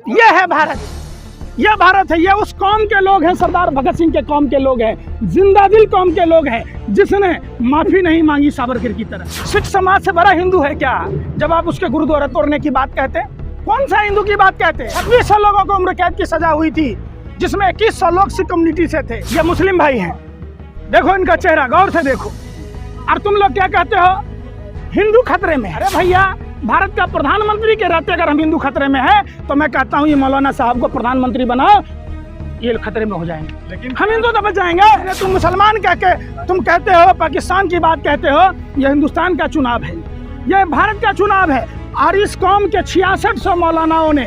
ये है भारत, यह भारत है। ये उस कौम के लोग हैं, सरदार भगत सिंह के कौम के लोग हैं, जिंदा दिल कौम के लोग हैं, जिसने माफी नहीं मांगी सावरकर की तरह। सिख समाज से बड़ा हिंदू है क्या जब आप उसके गुरुद्वारा तोड़ने की बात कहते हैं? कौन सा हिंदू की बात कहते हैं? 2600 लोगों को उम्र कैद की सजा हुई थी, जिसमें 2100 लोग सिख कम्युनिटी से थे। ये मुस्लिम भाई हैं, देखो इनका चेहरा गौर से देखो। और तुम लोग क्या कहते हो? हिंदू खतरे में। अरे भैया, भारत का प्रधानमंत्री के रहते अगर हम हिंदू खतरे में हैं, तो मैं कहता हूँ ये मौलाना साहब को प्रधानमंत्री बनाओ, ये खतरे में हो जाएंगे। लेकिन हम हिंदू तो बच जाएंगे। तुम मुसलमान कह के तुम कहते हो, पाकिस्तान की बात कहते हो। यह हिंदुस्तान का चुनाव है, यह भारत का चुनाव है। और इस कौम के 6600 मौलानाओं ने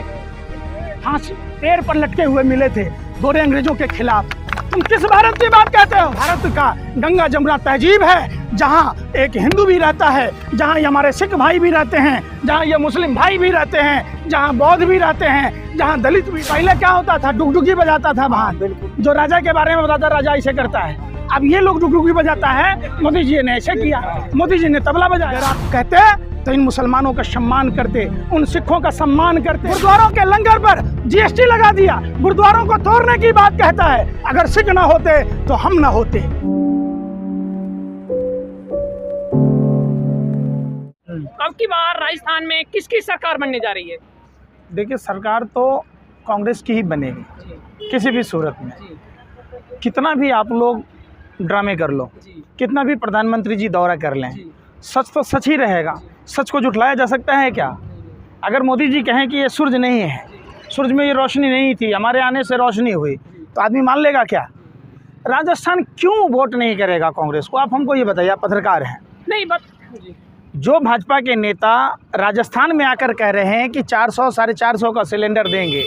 फांसी पेड़ पर लटके हुए मिले थे गोरे अंग्रेजों के खिलाफ। तुम किस भारत की बात कहते हो? भारत का गंगा जमुना तहजीब है, जहाँ एक हिंदू भी रहता है, जहाँ ये हमारे सिख भाई भी रहते हैं, जहाँ ये मुस्लिम भाई भी रहते हैं, जहाँ बौद्ध भी रहते हैं, जहाँ दलित भी। पहले क्या होता था? डुगडुगी बजाता था वहाँ, जो राजा के बारे में बताता, राजा ऐसे करता है। अब ये लोग डुगडुगी बजाता है, मोदी जी ने ऐसे किया, मोदी जी ने तबला बजाया। अगर आप कहते तो इन मुसलमानों का सम्मान करते, उन सिखों का सम्मान करते। गुरुद्वारों के लंगर पर जीएसटी लगा दिया, गुरुद्वारों को तोड़ने की बात कहता है। अगर सिख ना होते तो हम ना होते। अब की बार राजस्थान में किसकी सरकार बनने जा रही है? देखिए, सरकार तो कांग्रेस की ही बनेगी किसी भी सूरत में। कितना भी आप लोग ड्रामे कर लो, कितना भी प्रधानमंत्री जी दौरा कर लें, सच तो सच ही रहेगा। सच को झुठलाया जा सकता है क्या? अगर मोदी जी कहें कि ये सूरज नहीं है, सूरज में ये रोशनी नहीं थी, हमारे आने से रोशनी हुई, तो आदमी मान लेगा क्या? राजस्थान क्यों वोट नहीं करेगा कांग्रेस को? आप हमको ये बताइए, आप पत्रकार हैं। नहीं जो भाजपा के नेता राजस्थान में आकर कह रहे हैं कि 400 साढ़े 400 का सिलेंडर देंगे,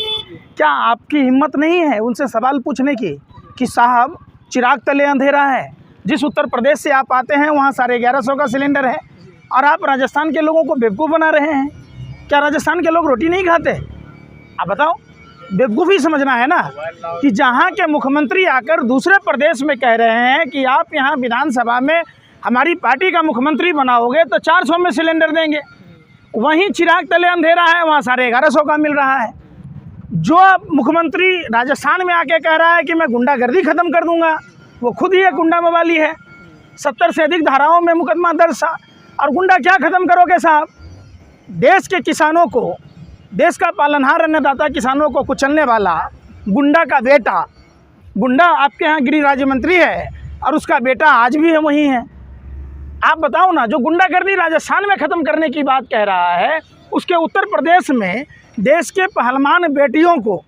क्या आपकी हिम्मत नहीं है उनसे सवाल पूछने की कि साहब चिराग तले अंधेरा है? जिस उत्तर प्रदेश से आप आते हैं वहाँ 1150 का सिलेंडर है, और आप राजस्थान के लोगों को बेवकूफ़ बना रहे हैं। क्या राजस्थान के लोग रोटी नहीं खाते? आप बताओ। बेवकूफ़ी समझना है ना कि जहाँ के मुख्यमंत्री आकर दूसरे प्रदेश में कह रहे हैं कि आप यहाँ विधानसभा में हमारी पार्टी का मुख्यमंत्री बनाओगे तो 400 में सिलेंडर देंगे, वहीं चिराग तले अंधेरा है, वहाँ 1150 का मिल रहा है। जो मुख्यमंत्री राजस्थान में आके कह रहा है कि मैं गुंडागर्दी ख़त्म कर दूंगा, वो खुद ही एक गुंडा मवाली है। 70 से अधिक धाराओं में मुकदमा दर्ज था। और गुंडा क्या ख़त्म करोगे साहब? देश के किसानों को, देश का पालनहार अन्नदाता किसानों को कुचलने वाला गुंडा का बेटा, गुंडा आपके यहाँ गृह राज्य मंत्री है और उसका बेटा आज भी है वहीं है। आप बताओ ना, जो गुंडागर्दी राजस्थान में ख़त्म करने की बात कह रहा है, उसके उत्तर प्रदेश में देश के पहलवान बेटियों को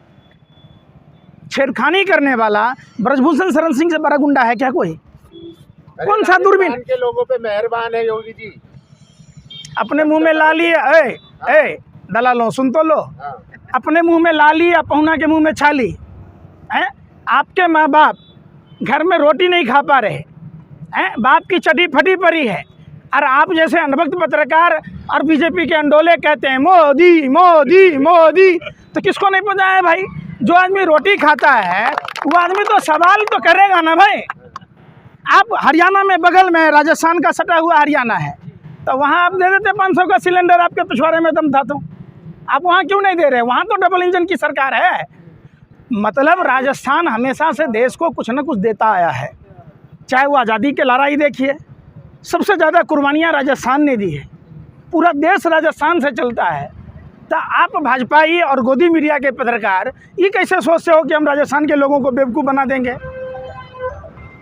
छेड़खानी करने वाला ब्रजभूषण शरण सिंह से बड़ा गुंडा है क्या कोई? कौन सा दूरबीन के लोगों पे मेहरबान है योगी जी? अपने मुंह में ला लिए, ए दलालों सुन तो लो, अपने मुंह में ला ली या पहुना के मुंह में छाली है। आपके माँ बाप घर में रोटी नहीं खा पा रहे हैं, बाप की चटी फटी पड़ी है, और आप जैसे अनभक्त पत्रकार और बीजेपी के अंडोले कहते हैं मोदी मोदी मोदी। तो किसको नहीं पता है भाई? जो आदमी रोटी खाता है वो आदमी तो सवाल तो करेगा ना भाई। आप हरियाणा में, बगल में राजस्थान का सटा हुआ हरियाणा है, तो वहाँ आप दे देते 500 का सिलेंडर, आपके पिछवाड़े में दम था तो आप वहाँ क्यों नहीं दे रहे? वहाँ तो डबल इंजन की सरकार है। मतलब राजस्थान हमेशा से देश को कुछ न कुछ देता आया है। चाहे वो आज़ादी के लड़ाई देखिए, सबसे ज़्यादा कुर्बानियाँ राजस्थान ने दी है, पूरा देश राजस्थान से चलता है। तो आप भाजपाई और गोदी मीडिया के पत्रकार ये कैसे सोचते हो कि हम राजस्थान के लोगों को बेवकूफ़ बना देंगे?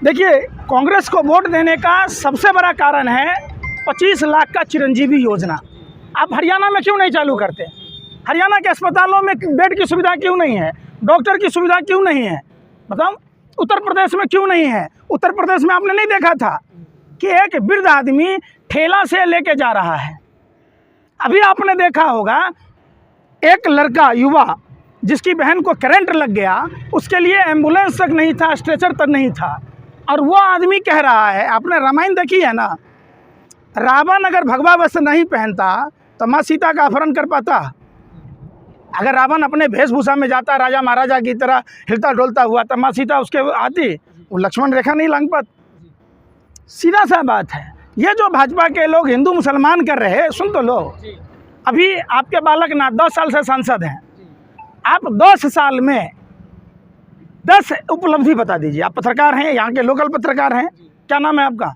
देखिए, कांग्रेस को वोट देने का सबसे बड़ा कारण है 25 लाख का चिरंजीवी योजना। आप हरियाणा में क्यों नहीं चालू करते? हरियाणा के अस्पतालों में बेड की सुविधा क्यों नहीं है? डॉक्टर की सुविधा क्यों नहीं है? बताओ। उत्तर प्रदेश में क्यों नहीं है? उत्तर प्रदेश में आपने नहीं देखा था कि एक वृद्ध आदमी ठेला से लेके जा रहा है? अभी आपने देखा होगा, एक लड़का युवा जिसकी बहन को करंट लग गया, उसके लिए एम्बुलेंस तक नहीं था, स्ट्रेचर तक नहीं था, और वो आदमी कह रहा है, आपने रामायण देखी है ना, रावण अगर भगवा वस्त्र नहीं पहनता तो माँ सीता का अपहरण कर पाता? अगर रावण अपने वेशभूषा में जाता राजा महाराजा की तरह हिलता डोलता हुआ, तो माँ सीता उसके आती? वो लक्ष्मण रेखा नहीं लांग पाती। सीधा सा बात है। ये जो भाजपा के लोग हिंदू मुसलमान कर रहे हैं, सुन तो लो। अभी आपके बालक ना 10 साल से सांसद हैं, आप 10 साल में 10 उपलब्धि बता दीजिए। आप पत्रकार हैं, यहाँ के लोकल पत्रकार हैं, क्या नाम है आपका?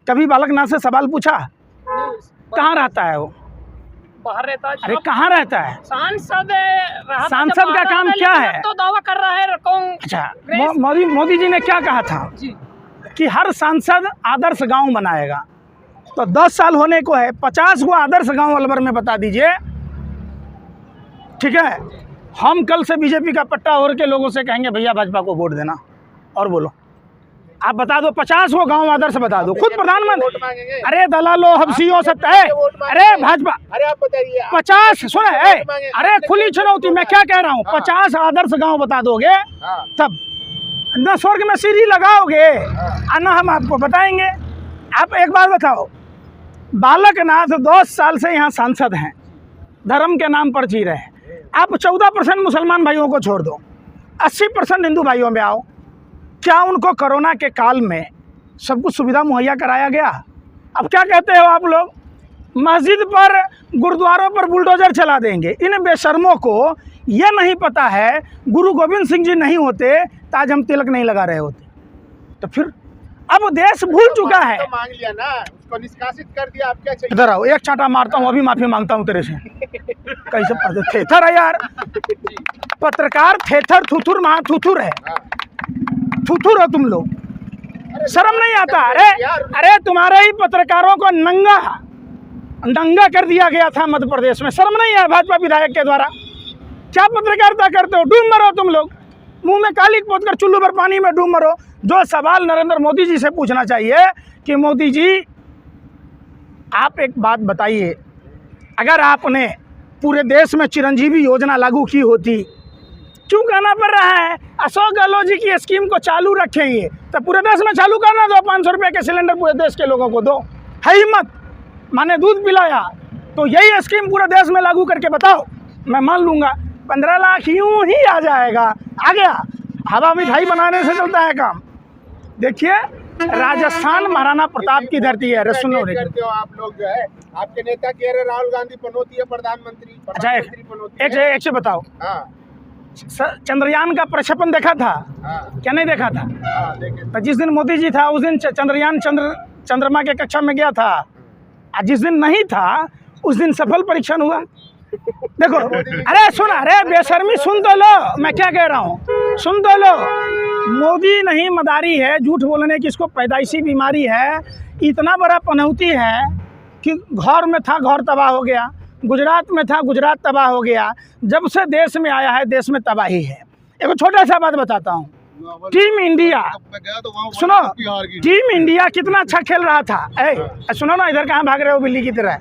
कभी बालकनाथ से सवाल पूछा? कहाँ रहता है वो? बाहर रहता है। अरे कहाँ रहता है? सांसद रहा था, सांसद जब का बाहर काम रहता, क्या लेकिन है? अब तो दावा कर रहा है कौन? अच्छा, मोदी जी ने क्या कहा था जी कि हर सांसद आदर्श गांव बनाएगा। तो 10 साल होने को है, 50 को आदर्श गांव अलवर में बता दीजिए, ठीक है? हम कल से बीजेपी का पट्टा ओढ़ के लोगों से कहेंगे भैया भाजपा को वोट देना। और बोलो, आप बता दो 50 को गांव आदर्श बता दो, खुद प्रधानमंत्री। मांगेंगे। अरे दलालो, हब्सियों सत्ता है। अरे भाजपा अरे आप बताइए। 50 सुने, अरे खुली चुनौती, मैं क्या कह रहा हूँ, 50 आदर्श गांव बता दोगे तब न स्वर्ग में सीढ़ी लगाओगे और न हम आपको बताएंगे। आप एक बात बताओ, बालकनाथ 10 साल से यहाँ सांसद हैं, धर्म के नाम पर जी रहे हैं। आप 14% मुसलमान भाइयों को छोड़ दो, 80% हिंदू भाइयों में आओ। क्या उनको कोरोना के काल में सब कुछ सुविधा मुहैया कराया गया? अब क्या कहते हो आप लोग, मस्जिद पर गुरुद्वारों पर बुलडोजर चला देंगे। इन बेशर्मों को ये नहीं पता है गुरु गोविंद सिंह जी नहीं होते तो आज हम तिलक नहीं लगा रहे होते। तो फिर अब देश भूल चुका है। तो मांग लिया ना, उसको निष्कासित कर दिया, आप क्या चाहिए? इधर आओ, एक चांटा मारता हूँ, अभी माफी मांगता हूँ तेरे से। कैसे थेथर है यार, पत्रकार थेथर थुथुर महा थुथुर है, थुथुर हो तुम लोग, शर्म नहीं आता? अरे तुम्हारे ही पत्रकारों को नंगा कर दिया गया था मध्य प्रदेश में, शर्म नहीं है भाजपा विधायक के द्वारा? क्या पत्रकारिता करते हो? डूब मरो तुम लोग, मुंह में काली पोत कर चुल्लू भर पानी में डूब मरो। जो सवाल नरेंद्र मोदी जी से पूछना चाहिए कि मोदी जी आप एक बात बताइए, अगर आपने पूरे देश में चिरंजीवी योजना लागू की होती, क्यों कहना पड़ रहा है अशोक गहलोत जी की स्कीम को चालू रखेंगे? तो पूरे देश में चालू करना दो, 500 रुपये के सिलेंडर पूरे देश के लोगों को दो। है हिम्मत, माने दूध पिलाया, तो यही स्कीम पूरे देश में लागू करके बताओ, मैं मान लूँगा 15 लाख यूँ ही आ जाएगा। आ गया, हवा मिठाई बनाने से चलता है काम। देखिए, राजस्थान महाराणा प्रताप की धरती है। अरे सुनो रे, करते हो आप लोग, जो है आपके नेता कह रहे राहुल गांधी पनौती है प्रधानमंत्री। अच्छा एक से बताओ, हाँ चंद्रयान का प्रक्षेपण देखा था? क्या नहीं देखा था? तो जिस दिन मोदी जी था उस दिन चंद्रयान चंद्रमा के कक्षा में गया था, और जिस दिन नहीं था उस दिन सफल परीक्षण हुआ। देखो, अरे सुन, अरे बेशर्मी, सुन तो लो मैं क्या कह रहा हूँ, सुन तो लो। मोदी नहीं मदारी है, झूठ बोलने की इसको पैदाइशी बीमारी है। इतना बड़ा पनौती है कि घर में था घर तबाह हो गया, गुजरात में था गुजरात तबाह हो गया। जब से देश में आया है देश में तबाही है। एक छोटा सा बात बताता हूँ, टीम इंडिया, सुनो, टीम इंडिया कितना अच्छा खेल रहा था। सुनो ना, इधर कहाँ भाग रहे हो बिल्ली की तरह?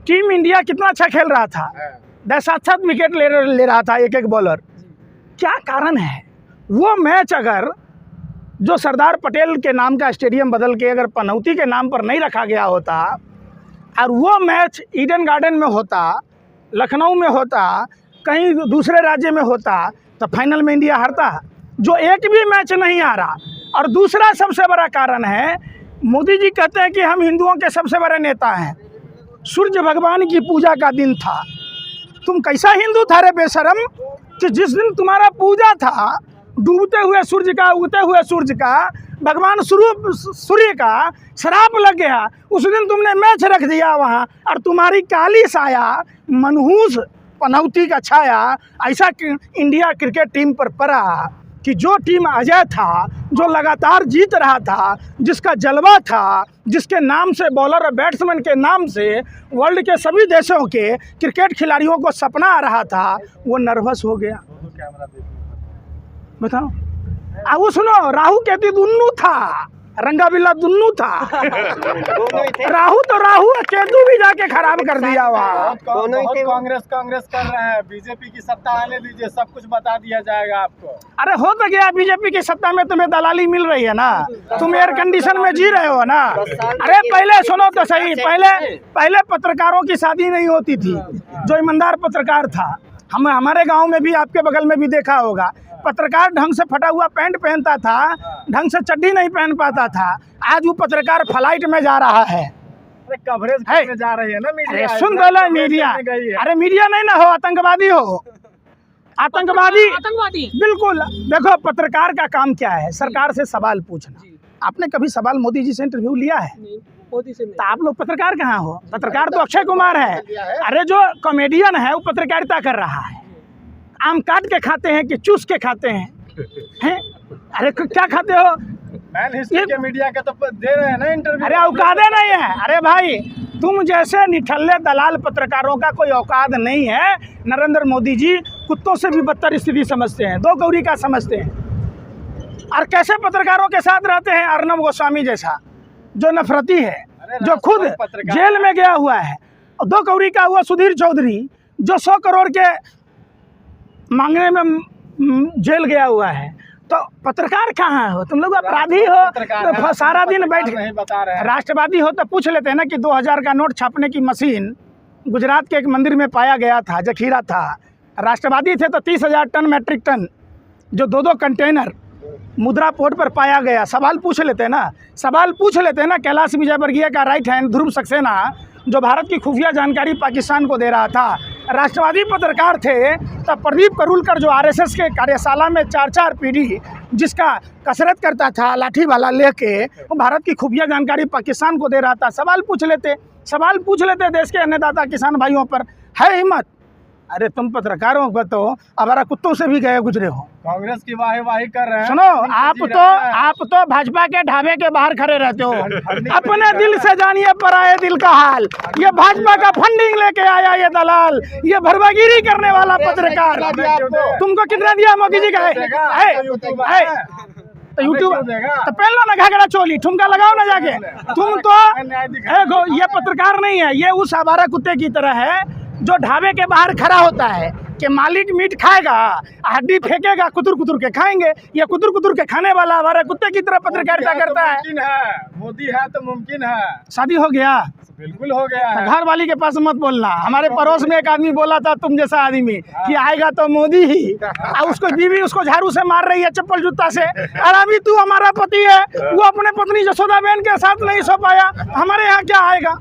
टीम इंडिया कितना अच्छा खेल रहा था, 10-7 विकेट ले रहा था एक बॉलर। क्या कारण है? वो मैच अगर जो सरदार पटेल के नाम का स्टेडियम बदल के अगर पनौती के नाम पर नहीं रखा गया होता, और वो मैच ईडन गार्डन में होता, लखनऊ में होता, कहीं दूसरे राज्य में होता, तो फाइनल में इंडिया हारता। जो एक भी मैच नहीं आ रहा। और दूसरा सबसे बड़ा कारण है, मोदी जी कहते हैं कि हम हिंदुओं के सबसे बड़े नेता हैं। सूर्य भगवान की पूजा का दिन था, तुम कैसा हिंदू था रे बेशरम, कि जिस दिन तुम्हारा पूजा था, डूबते हुए सूर्य का, उगते हुए सूर्य का, भगवान सूर्य का श्राप लग गया, उस दिन तुमने मैच रख दिया वहाँ। और तुम्हारी काली साया, मनहूस पनौती का छाया ऐसा इंडिया क्रिकेट टीम पर पड़ा कि जो टीम अजय था, जो लगातार जीत रहा था, जिसका जलवा था, जिसके नाम से, बॉलर और बैट्समैन के नाम से वर्ल्ड के सभी देशों के क्रिकेट खिलाड़ियों को सपना आ रहा था, वो नर्वस हो गया। बताओ, वो सुनो, राहु केतु दुन्नू था, रंगा बिल्ला दुन्नू था। राहु तो राहु, केतु भी जाके खराब कर दिया वहाँ। कांग्रेस कर रहे हैं, बीजेपी की सत्ता आने दीजिए, सब कुछ बता दिया जाएगा आपको। अरे हो तो गया, बीजेपी की सत्ता में तुम्हें दलाली मिल रही है ना, तुम एयर कंडीशन में जी रहे हो ना। अरे पहले सुनो तो सही, पहले पत्रकारों की शादी नहीं होती थी, जो ईमानदार पत्रकार था। हमारे गाँव में भी, आपके बगल में भी देखा होगा, पत्रकार ढंग से फटा हुआ पैंट पहनता था, ढंग से चड्डी नहीं पहन पाता था। आज वो पत्रकार फ्लाइट में जा रहा है, कवरेज करने जा रही है ना मीडिया। अरे सुन दो मीडिया, अरे मीडिया नहीं ना हो, आतंकवादी हो। आतंकवादी आतंकवादी हैं। बिल्कुल। देखो पत्रकार का काम क्या है? सरकार से सवाल पूछना। आपने कभी सवाल मोदी जी से इंटरव्यू लिया है? नहीं, मोदी से नहीं। तो आप लोग पत्रकार कहाँ हो? पत्रकार तो अक्षय कुमार है। अरे जो कॉमेडियन है वो पत्रकारिता कर रहा है। आम काट के खाते हैं कि चूस के खाते हैं? अरे क्या खाते हो? मैन हिस्ट्री के मीडिया का तो दे रहे हैं ना इंटरव्यू। अरे औकादे नहीं है। अरे भाई तुम जैसे निठल्ले दलाल पत्रकारों का कोई औकात नहीं है। नरेंद्र मोदी जी कुत्तों से भी बदतर स्थिति समझते हैं, दो कौड़ी का समझते हैं। और कैसे पत्रकारों के साथ रहते हैं? अर्नब गोस्वामी जैसा जो नफरती है, जो खुद जेल में गया हुआ है। और दो कौड़ी का हुआ सुधीर चौधरी जो 100 करोड़ के मांगने में जेल गया हुआ है। तो पत्रकार कहाँ हो तुम लोग? अपराधी हो तो सारा दिन बैठ नहीं बता रहे हैं। राष्ट्रवादी हो तो पूछ लेते हैं ना कि 2000 का नोट छापने की मशीन गुजरात के एक मंदिर में पाया गया था, जखीरा था। राष्ट्रवादी थे तो 30,000 टन मैट्रिक टन जो 2-2 कंटेनर मुद्रा पोर्ट पर पाया गया। सवाल पूछ लेते हैं ना, सवाल पूछ लेते हैं ना। कैलाश विजयवर्गीय का राइट हैंड ध्रुव सक्सेना जो भारत की खुफिया जानकारी पाकिस्तान को दे रहा था, राष्ट्रवादी पत्रकार थे। तब प्रदीप करूलकर जो आरएसएस के कार्यशाला में 4-4 पीढ़ी जिसका कसरत करता था लाठी वाला लेके, वो भारत की खुफिया जानकारी पाकिस्तान को दे रहा था। सवाल पूछ लेते देश के अन्नदाता किसान भाइयों पर। है हिम्मत? अरे तुम पत्रकारों को तो हमारा कुत्तों से भी गए गुजरे हो। कांग्रेस की वाही कर रहे हैं। सुनो, आप तो भाजपा के ढाबे के बाहर खड़े रहते हो। अपने दिल से जानिए पराये दिल का हाल। ये भाजपा का फंडिंग लेके आया ये दलाल, ये भरवागिरी करने वाला पत्रकार। तुमको कितना दिया मोदी जी का? तो यूट्यूब तो पहन लो ना घाघरा चोली, ठुमका लगाओ ना जाके। तुम तो ये पत्रकार नहीं है, ये उस आवारा कुत्ते की तरह है जो ढाबे के बाहर खड़ा होता है कि मालिक मीट खाएगा, हड्डी फेंकेगा, कुतुर कुतुर के खाएंगे। ये कुतुर कुतुर के खाने वाला हमारे कुत्ते की तरह पत्रकारिता करता है। मोदी है तो मुमकिन है। शादी हो गया? बिल्कुल हो गया है। घर वाली के पास मत बोलना। हमारे पड़ोस में एक आदमी बोला था तुम जैसा आदमी कि आएगा तो मोदी ही, और उसको बीवी उसको झाड़ू से मार रही है, चप्पल जूता से। और अभी तू हमारा पति है, वो अपने पत्नी जसोदा बहन के साथ नहीं सो पाया, हमारे यहाँ क्या आएगा?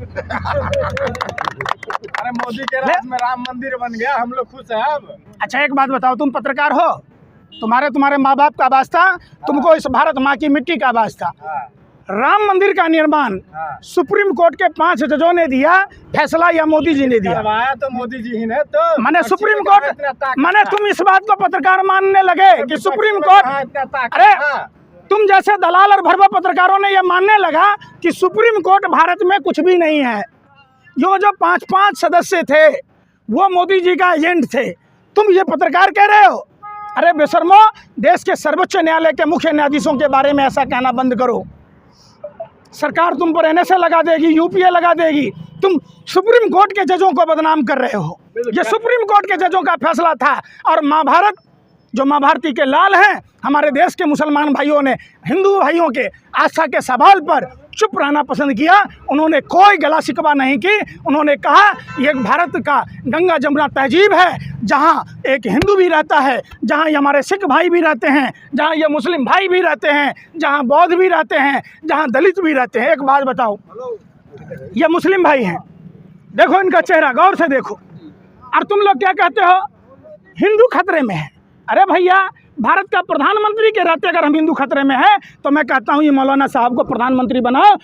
अरे मोदी के राज में राम मंदिर बन गया, हम लोग खुश हैं अब। अच्छा एक बात बताओ, तुम पत्रकार हो, तुम्हारे माँ बाप का आवाज था, तुमको इस भारत माँ की मिट्टी का आवाज था। राम मंदिर का निर्माण सुप्रीम कोर्ट के 5 जजों ने दिया फैसला या मोदी जी ने दिया? करवाया तो मोदी जी ही ने। तो माने सुप्रीम कोर्ट, माने तुम इस बात को पत्रकार मानने लगे कि सुप्रीम कोर्ट, अरे तुम जैसे दलाल और भरवा पत्रकारों ने यह मानने लगा कि सुप्रीम कोर्ट भारत में कुछ भी नहीं है। जो 5-5 सदस्य थे वो मोदी जी का एजेंट थे, तुम ये पत्रकार कह रहे हो? अरे बेशर्मो, देश के सर्वोच्च न्यायालय के मुख्य न्यायाधीशों के बारे में ऐसा कहना बंद करो। सरकार तुम पर एनएसए लगा देगी, यूपीए लगा देगी। तुम सुप्रीम कोर्ट के जजों को बदनाम कर रहे हो। ये सुप्रीम कोर्ट के जजों का फैसला था। और महाभारत जो माँ भारती के लाल हैं, हमारे देश के मुसलमान भाइयों ने हिंदू भाइयों के आस्था के सवाल पर चुप रहना पसंद किया। उन्होंने कोई गला शिकवा नहीं की। उन्होंने कहा ये भारत का गंगा जमुना तहजीब है, जहाँ एक हिंदू भी रहता है, जहाँ ये हमारे सिख भाई भी रहते हैं, जहाँ ये मुस्लिम भाई भी रहते हैं, जहाँ बौद्ध भी रहते हैं, जहाँ दलित भी रहते हैं। एक बात बताओ, ये मुस्लिम भाई हैं, देखो इनका चेहरा गौर से देखो, और तुम लोग क्या कहते हो? हिंदू खतरे में है। अरे भैया, भारत का प्रधानमंत्री के रहते अगर हम हिंदू खतरे में हैं तो मैं कहता हूँ ये मौलाना साहब को प्रधानमंत्री बनाओ,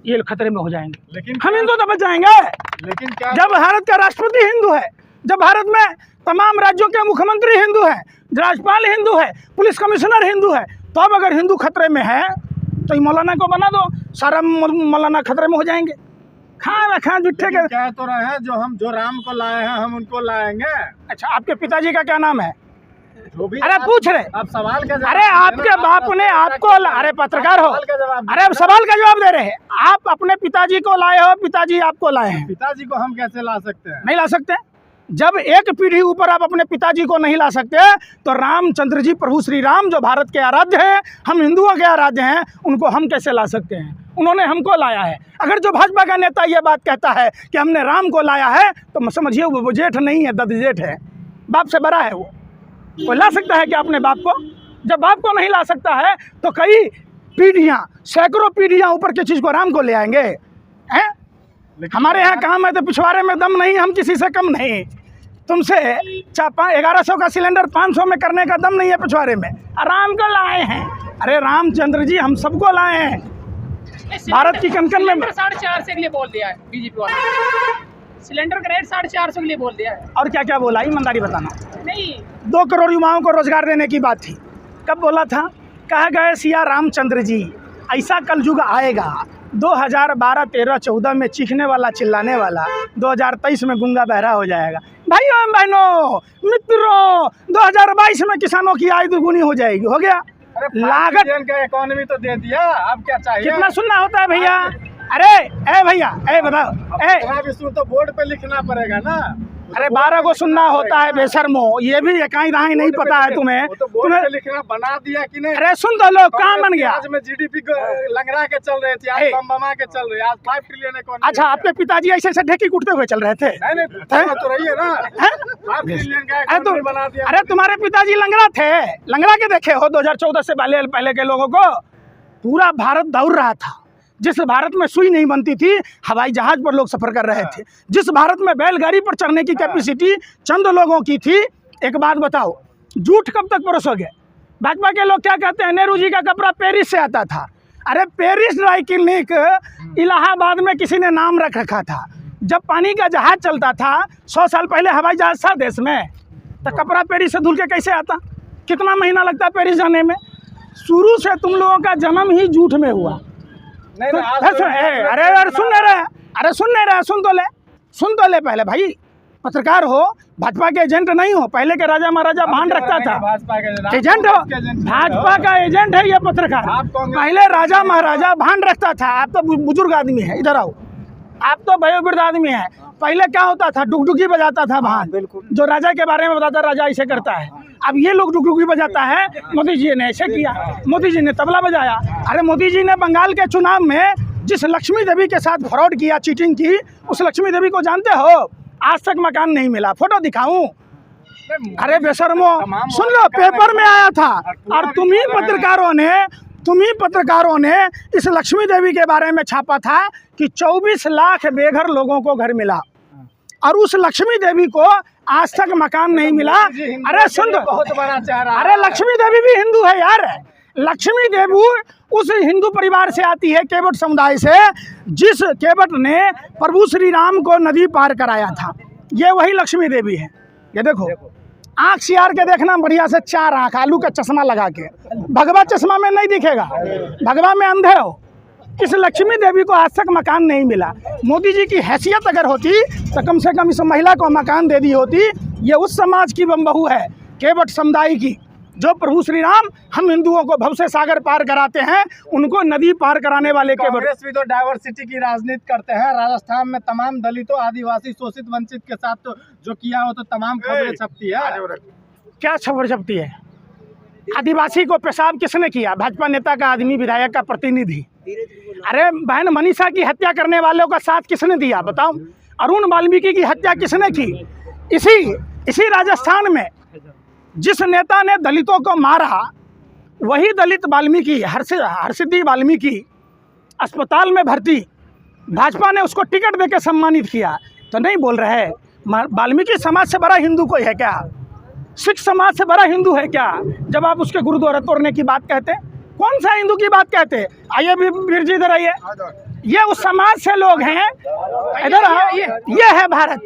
ये खतरे में हो जाएंगे। लेकिन हम हिंदू तो बच जाएंगे। लेकिन क्या, जब भारत का राष्ट्रपति हिंदू है, जब भारत में तमाम राज्यों के मुख्यमंत्री हिंदू हैं, राज्यपाल हिंदू है, पुलिस कमिश्नर हिंदू है, तो अब अगर हिंदू खतरे में है तो ये मौलाना को बना दो, सारा मौलाना खतरे में हो जाएंगे। खां जुट्ठे के कह तो रहे हैं जो राम को लाए हैं हम उनको लाएंगे। अच्छा, आपके पिताजी का क्या नाम है? जो भी अरे पूछ रहे, आप सवाल का जवाब, अरे आपके बाप ने आपको, अरे पत्रकार हो, अरे अब सवाल का जवाब दे रहे हैं। आप अपने पिताजी को लाए हो, पिताजी आपको लाए हैं। पिताजी को हम कैसे ला सकते हैं? नहीं ला सकते। जब एक पीढ़ी ऊपर आप अपने पिताजी को नहीं ला सकते तो रामचंद्र जी, प्रभु श्री राम जो भारत के आराध्य हैं, हम हिंदुओं के आराध्य हैं, उनको हम कैसे ला सकते हैं? उन्होंने हमको लाया है। अगर जो भाजपा का नेता ये बात कहता है कि हमने राम को लाया है तो समझिए वो जेठ नहीं है, ददजेठ है, बाप से बड़ा है। वो ला सकता है कि अपने बाप को? जब बाप को नहीं ला सकता है तो कई पीढ़ियाँ, सैकड़ों पीढ़ियाँ ऊपर की चीज़ को राम को ले आएंगे हैं? हमारे यहाँ काम है तो पिछवाड़े में दम नहीं, हम किसी से कम नहीं। तुमसे 1100 का सिलेंडर 500 में करने का दम नहीं है पिछवाड़े में। आराम कर लाए हैं। अरे रामचंद्र जी हम सबको लाए हैं। भारत की कनकन में 450 के लिए बोल दिया है बीजेपी वाले। सिलेंडर का रेट 450 के लिए बोल दिया है। और क्या क्या बोला, ईमानदारी बताना। नहीं 2 करोड़ युवाओं को रोजगार देने की बात थी। कब बोला था? कहा गए सिया रामचंद्र जी ऐसा कलयुग आएगा 2012, 13, 14 में चीखने वाला चिल्लाने वाला 2023 में गूंगा बहरा हो जाएगा। भाइयों बहनों मित्रों 2022 में किसानों की आय दुगुनी हो जाएगी। हो गया। लागत का इकोनॉमी तो दे दिया, अब क्या चाहिए? कितना सुनना होता है भैया? अरे ए भैया ए बताओ ए तो बोर्ड पे लिखना पड़ेगा ना। अरे 12 को सुनना होता है बेशर्मो। ये भी एकाई दहाई नहीं पता है तुम्हें। तुम्हें लिखना बना दिया कि नहीं? अरे सुन तो लो कहाँ बन गया। आज में जीडीपी लंगड़ा के चल रहे थे, आज बम बमा के चल रहे, आज 5 ट्रिलियन इकोनॉमी। अच्छा आपके पिताजी ऐसे ऐसे ढेकी कूटते हुए चल रहे थे? नहीं तो रही है ना। 5 ट्रिलियन का इकोनॉमी बना दिया। अरे तुम्हारे पिताजी लंगड़ा थे, लंगड़ा के देखे हो 2014 से पहले के लोगों को। पूरा भारत दौड़ रहा था। जिस भारत में सुई नहीं बनती थी हवाई जहाज पर लोग सफ़र कर रहे थे। जिस भारत में बैलगाड़ी पर चढ़ने की कैपेसिटी चंद लोगों की थी। एक बात बताओ, झूठ कब तक परोसोगे? भाजपा के लोग क्या कहते हैं, नेहरू जी का कपड़ा पेरिस से आता था। अरे पेरिस ड्राई क्लिनिक इलाहाबाद में किसी ने नाम रख रखा था। जब पानी का जहाज चलता था 100 साल पहले हवाई जहाज था देश में, तो कपड़ा पेरिस से धुल के कैसे आता? कितना महीना लगता पेरिस जाने में? शुरू से तुम लोगों का जन्म ही झूठ में हुआ। नहीं तो, अरे सुन नहीं रहे, अरे सुन नहीं रहे, सुन तो ले पहले भाई। पत्रकार हो, भाजपा के एजेंट नहीं हो। पहले के राजा महाराजा भान रखता था। एजेंट हो, भाजपा का एजेंट है ये पत्रकार। पहले राजा महाराजा भान रखता था। आप तो बुजुर्ग आदमी है, इधर आओ। आप तो वयोवृद्ध आदमी है। पहले क्या होता था, डुगडुगी बजाता था भान, जो राजा के बारे में बताता राजा ऐसे करता है। अब ये लोग डुगडुगी बजाता है। मोदी जी ने ऐसे किया, मोदी जी ने तबला बजाया। अरे मोदी जी ने बंगाल के चुनाव में जिस लक्ष्मी देवी के साथ फ्रॉड किया, चीटिंग की, उस लक्ष्मी देवी को जानते हो? आज तक मकान नहीं मिला। फोटो दिखाऊं? अरे बेशर्मो सुन लो, पेपर में आया था। और तुम्ही पत्रकारों ने इस लक्ष्मी देवी के बारे में छापा था कि 24 लाख बेघर लोगों को घर मिला, और उस लक्ष्मी देवी को आज तक मकान नहीं मिला। अरे सुन, बहुत बड़ा चेहरा। अरे लक्ष्मी देवी भी हिंदू है यार। लक्ष्मी देवी उस हिंदू परिवार से आती है, केवट समुदाय से, जिस केवट ने प्रभु श्री राम को नदी पार कराया था। ये वही लक्ष्मी देवी है। ये देखो, आँख सियार के देखना बढ़िया से, 4 आँख, आलू का चश्मा लगा के। भगवा चश्मा में नहीं दिखेगा, भगवा में अंधे हो। इस लक्ष्मी देवी को आज तक मकान नहीं मिला। मोदी जी की हैसियत अगर होती तो कम से कम इस महिला को मकान दे दी होती। ये उस समाज की बहू है, केवट समुदाय की, जो प्रभु श्री राम हम हिंदुओं को भव से सागर पार कराते हैं, उनको नदी पार कराने वाले केवट। कांग्रेस भी तो डाइवर्सिटी की राजनीति करते हैं। राजस्थान में तमाम दलितों, आदिवासी, शोषित, वंचित के साथ तो जो किया हो तो तमाम खबरें छपती है। क्या खबर छपती है? आदिवासी को पेशाब किसने किया? भाजपा नेता का आदमी, विधायक का प्रतिनिधि। अरे बहन मनीषा की हत्या करने वालों का साथ किसने दिया बताओ? अरुण वाल्मीकि की हत्या किसने की? इसी राजस्थान में जिस नेता ने दलितों को मारा, वही दलित वाल्मीकि, हरसिद्धि वाल्मीकि अस्पताल में भर्ती, भाजपा ने उसको टिकट देकर सम्मानित किया। तो नहीं बोल रहे वाल्मीकि समाज से बड़ा हिंदू कोई है क्या? सिख समाज से बड़ा हिंदू है क्या? जब आप उसके गुरुद्वारा तोड़ने की बात कहते हैं, कौन सा हिंदू की बात कहते हैं? आइए वीर जी इधर आइए। ये उस समाज से लोग हैं, इधर आओ। ये है भारत,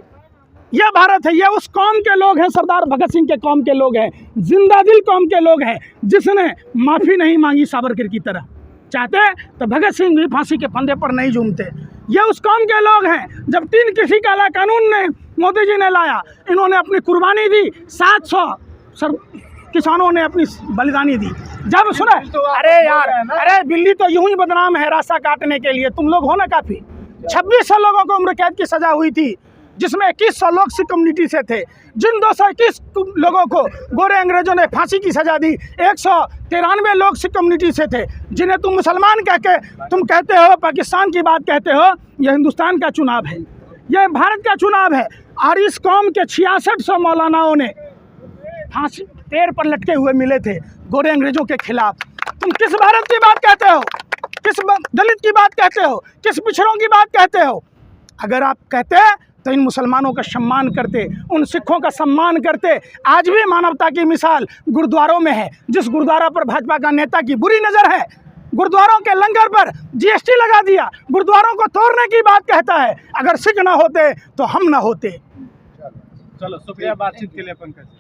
ये भारत है। ये उस कौम के लोग हैं, सरदार भगत सिंह के कौम के लोग हैं, जिंदा दिल कौम के लोग हैं, जिसने माफ़ी नहीं मांगी सावरकर की तरह। चाहते तो भगत सिंह भी फांसी के फंदे पर नहीं झूमते। ये उस कौम के लोग हैं। जब 3 कृषि काला कानून ने मोदी जी ने लाया, इन्होंने अपनी कुर्बानी दी। 700 किसानों ने अपनी बलिदानी दी। जब सुने, अरे यार, अरे बिल्ली तो यूं ही बदनाम है रास्ता काटने के लिए। तुम लोग हो ना काफ़ी। 2600 लोगों को उम्र कैद की सज़ा हुई थी, जिसमें 2100 लोग सिख कम्युनिटी से थे। जिन 221 लोगों को गोरे अंग्रेजों ने फांसी की सज़ा दी, 193 लोग सिख कम्युनिटी से थे, जिन्हें तुम मुसलमान कह के तुम कहते हो, पाकिस्तान की बात कहते हो। यह हिंदुस्तान का चुनाव है, यह भारत का चुनाव है। और इस कौम के 6600 मौलानाओं ने फांसी पेड़ पर लटके हुए मिले थे गोरे अंग्रेजों के खिलाफ। तुम किस भारत की बात कहते हो? किस दलित की बात कहते हो? किस पिछड़ों की बात कहते हो? अगर आप कहते तो इन मुसलमानों का सम्मान करते, उन सिखों का सम्मान करते। आज भी मानवता की मिसाल गुरुद्वारों में है। जिस गुरुद्वारा पर भाजपा का नेता की बुरी नज़र है, गुरुद्वारों के लंगर पर जीएसटी लगा दिया, गुरुद्वारों को तोड़ने की बात कहता है। अगर सिख ना होते तो हम ना होते। चलो शुक्रिया बातचीत के लिए पंकज।